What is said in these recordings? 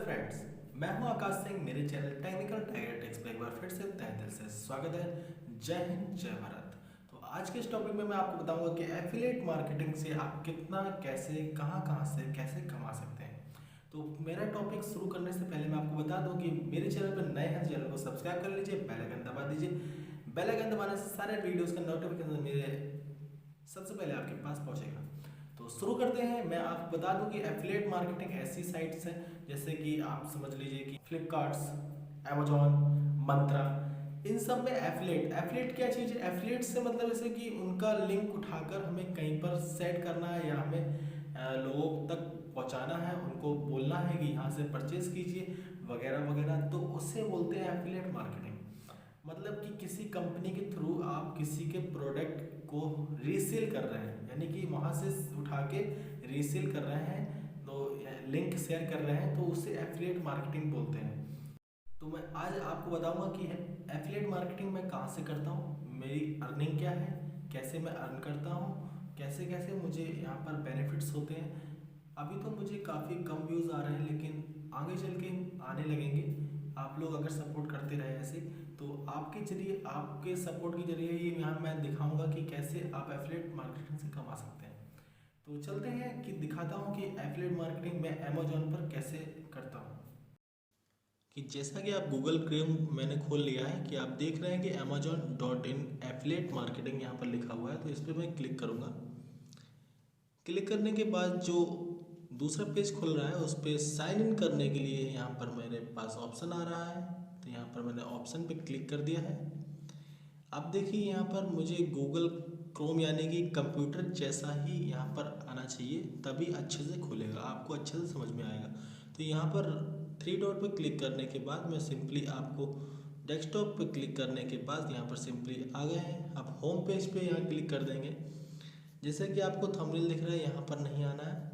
Friends, मैं हूं आकाश सिंह। मेरे चैनल टेक्निकल टाइगर टेक्स पर एक बार फिर से तहे दिल से स्वागत है। जय हिंद, जय भारत। तो आज के इस टॉपिक में मैं आपको बताऊंगा कि एफिलिएट मार्केटिंग से आप कितना, कैसे, कहां से कैसे कमा सकते हैं। तो मेरा टॉपिक शुरू करने से पहले मैं आपको बता दूं कि मेरे चैनल पर नए हैं, चैनल को सब्सक्राइब कर लीजिए, बेल आइकन दबा दीजिए। बेल आइकन दबाने से सारे वीडियोस का नोटिफिकेशन मेरे सबसे पहले आपके पास पहुंचेगा। तो शुरू करते हैं। मैं आपको बता दूं कि एफिलिएट मार्केटिंग ऐसी साइट्स हैं जैसे कि आप समझ लीजिए कि फ्लिपकार्ट्स, अमेजोन, मंत्रा, इन सब में एफिलिएट एफिलिएट क्या चीज़ है। एफिलिएट से मतलब जैसे कि उनका लिंक उठाकर हमें कहीं पर सेट करना है या हमें लोगों तक पहुंचाना है, उनको बोलना है कि यहाँ से परचेज कीजिए वगैरह वगैरह, तो उससे बोलते हैं एफिलिएट मार्केटिंग। मतलब कि किसी कंपनी के थ्रू आप किसी के प्रोडक्ट को रीसेल कर रहे हैं, यानी कि वहाँ से उठा के रीसेल कर रहे हैं, तो लिंक शेयर कर रहे हैं, तो उससे एफिलिएट मार्केटिंग बोलते हैं। तो मैं आज आपको बताऊंगा कि एफिलिएट मार्केटिंग मैं कहाँ से करता हूँ, मेरी अर्निंग क्या है, कैसे मैं अर्न करता हूँ, कैसे कैसे मुझे यहाँ पर बेनिफिट्स होते हैं। अभी तो मुझे काफ़ी कम व्यूज़ आ रहे हैं, लेकिन आगे चल के आने लगेंगे। आप लोग अगर सपोर्ट करते रहे ऐसे, तो आपके जरिए, आपके सपोर्ट के जरिए ही यहाँ मैं दिखाऊंगा कि कैसे आप एफिलिएट मार्केटिंग से कमा सकते हैं। तो चलते हैं कि दिखाता हूँ कि एफिलिएट मार्केटिंग मैं अमेजोन पर कैसे करता हूँ। कि जैसा कि आप गूगल क्रोम मैंने खोल लिया है, कि आप देख रहे हैं कि amazon.in एफिलिएट मार्केटिंग यहाँ पर लिखा हुआ है, तो इस पर मैं क्लिक करूँगा। क्लिक करने के बाद जो दूसरा पेज खुल रहा है उस पर साइन इन करने के लिए यहाँ पर मेरे पास ऑप्शन आ रहा है, तो यहाँ पर मैंने ऑप्शन पे क्लिक कर दिया है। अब देखिए यहाँ पर मुझे गूगल क्रोम यानी कि कंप्यूटर जैसा ही यहाँ पर आना चाहिए, तभी अच्छे से खुलेगा, आपको अच्छे से समझ में आएगा। तो यहाँ पर थ्री डॉट पर क्लिक करने के बाद मैं सिंपली आपको डेस्कटॉप पर क्लिक करने के बाद यहाँ पर सिंपली आ गए हैं। आप होम पेज पे यहाँ क्लिक कर देंगे। जैसे कि आपको थंबनेल दिख रहा है, यहाँ पर नहीं आना है,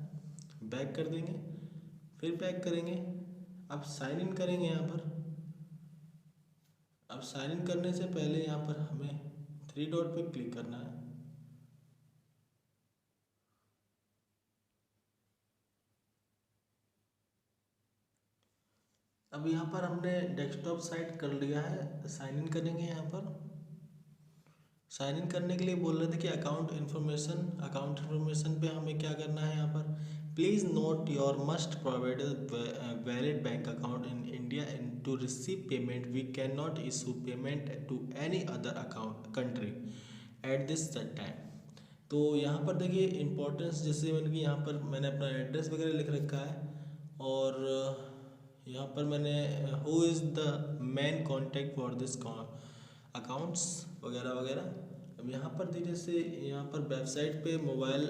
बैक कर देंगे, फिर बैक करेंगे। अब साइन इन करेंगे यहाँ पर। अब साइन इन करने से पहले यहाँ पर हमें थ्री डॉट पे क्लिक करना है। अब यहाँ पर हमने डेस्कटॉप साइट कर लिया है, साइन इन करेंगे। यहाँ पर साइन इन करने के लिए बोल रहे थे कि अकाउंट इन्फॉर्मेशन पे हमें क्या करना है। यहाँ पर please note your must provide valid bank account in India and to receive payment we can not issue payment to any other account country at this time. तो यहाँ पर देखिए इम्पोर्टेंस, जैसे मैंने कि यहाँ पर मैंने अपना एड्रेस वगैरह लिख रखा है, और यहाँ पर मैंने who is the main contact for this accounts वगैरह वगैरह। अब यहाँ पर धीरे से यहाँ पर वेबसाइट पे मोबाइल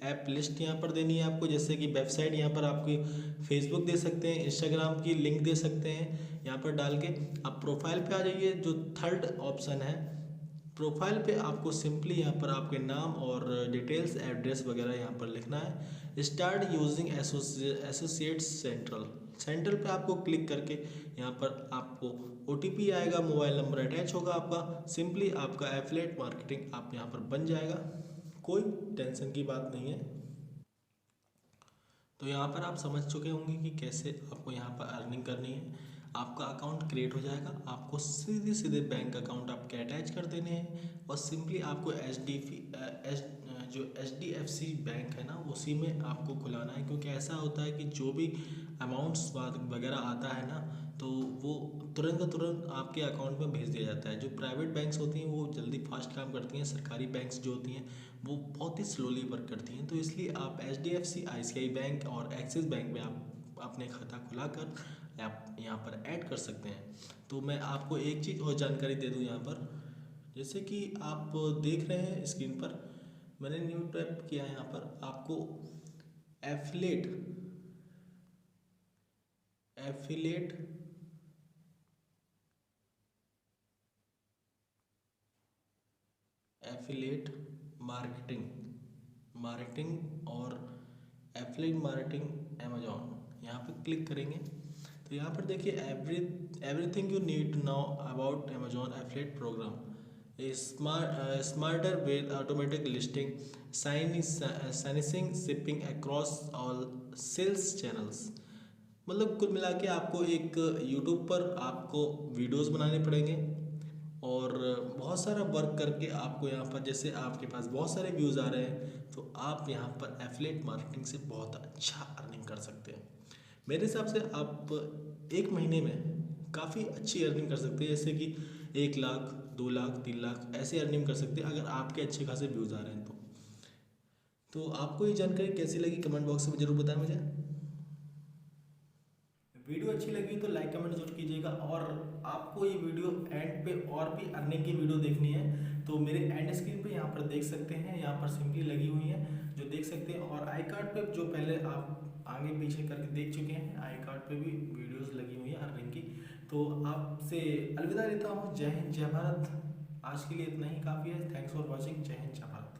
ऐप लिस्ट यहाँ पर देनी है आपको। जैसे कि वेबसाइट यहाँ पर आपकी फेसबुक दे सकते हैं, इंस्टाग्राम की लिंक दे सकते हैं। यहाँ पर डाल के आप प्रोफाइल पे आ जाइए। जो थर्ड ऑप्शन है प्रोफाइल पे, आपको सिंपली यहाँ पर आपके नाम और डिटेल्स, एड्रेस वगैरह यहाँ पर लिखना है। स्टार्ट यूजिंग एसोसिएट्स सेंट्रल पे आपको क्लिक करके यहाँ पर आपको OTP आएगा, मोबाइल नंबर अटैच होगा आपका। सिंपली आपका एफिलिएट मार्केटिंग आप यहाँ पर बन जाएगा, कोई टेंशन की बात नहीं है। तो यहाँ पर आप समझ चुके होंगे कि कैसे आपको यहाँ पर अर्निंग करनी है। आपका अकाउंट क्रिएट हो जाएगा, आपको सीधे सीधे बैंक अकाउंट आपके अटैच कर देने हैं, और सिंपली आपको HDFC बैंक है ना, उसी में आपको खुलाना है। क्योंकि ऐसा होता है कि जो भी अमाउंट्स वगैरह आता है ना, तो वो तुरंत आपके अकाउंट में भेज दिया जाता है। जो प्राइवेट बैंक्स होती हैं वो जल्दी फास्ट काम करती हैं, सरकारी बैंक्स जो होती हैं वो बहुत ही स्लोली वर्क करती हैं। तो इसलिए आप HDFC, ICICI बैंक और एक्सिस बैंक में आप अपने खाता खुलाकर आप यहाँ पर ऐड कर सकते हैं। तो मैं आपको एक चीज़ और जानकारी दे दूँ यहाँ पर। जैसे कि आप देख रहे हैं स्क्रीन पर, मैंने न्यू टाइप किया है। यहाँ पर आपको एफिलेट एफिलेट एफिलेट मार्केटिंग और एफिलेट मार्केटिंग अमेजोन, यहाँ पर क्लिक करेंगे। तो यहाँ पर देखिए everything you need to know about Amazon affiliate program, smarter with automatic listing, signing shipping across all sales channels. मतलब कुल मिला के आपको एक यूट्यूब पर आपको वीडियोस बनाने पड़ेंगे और बहुत सारा वर्क करके आपको यहाँ पर, जैसे आपके पास बहुत सारे व्यूज़ आ रहे हैं तो आप यहाँ पर एफिलिएट मार्केटिंग से बहुत अच्छा अर्निंग कर सकते हैं। मेरे हिसाब से आप एक महीने में काफ़ी अच्छी अर्निंग कर सकते हैं, जैसे कि 1 लाख 2 लाख 3 लाख ऐसे अर्निंग कर सकते हैं अगर आपके अच्छे खासे व्यूज़ आ रहे हैं तो आपको ये जानकारी कैसी लगी कमेंट बॉक्स में ज़रूर बताएं मुझे। वीडियो अच्छी लगी तो लाइक कमेंट जरूर कीजिएगा, और आपको ये वीडियो एंड पे और भी अर्निंग की वीडियो देखनी है तो मेरे एंड स्क्रीन पे यहाँ पर देख सकते हैं, यहाँ पर सिंपली लगी हुई है जो देख सकते हैं, और आई कार्ड पे जो पहले आप आगे पीछे करके देख चुके हैं आई कार्ड पे भी वीडियोस लगी हुई हैं अर्निंग की। तो आपसे अलविदा लेता हूँ। जय हिंद जय भारत। आज के लिए इतना ही काफ़ी है। Thanks for watching. जय हिंद जय भारत।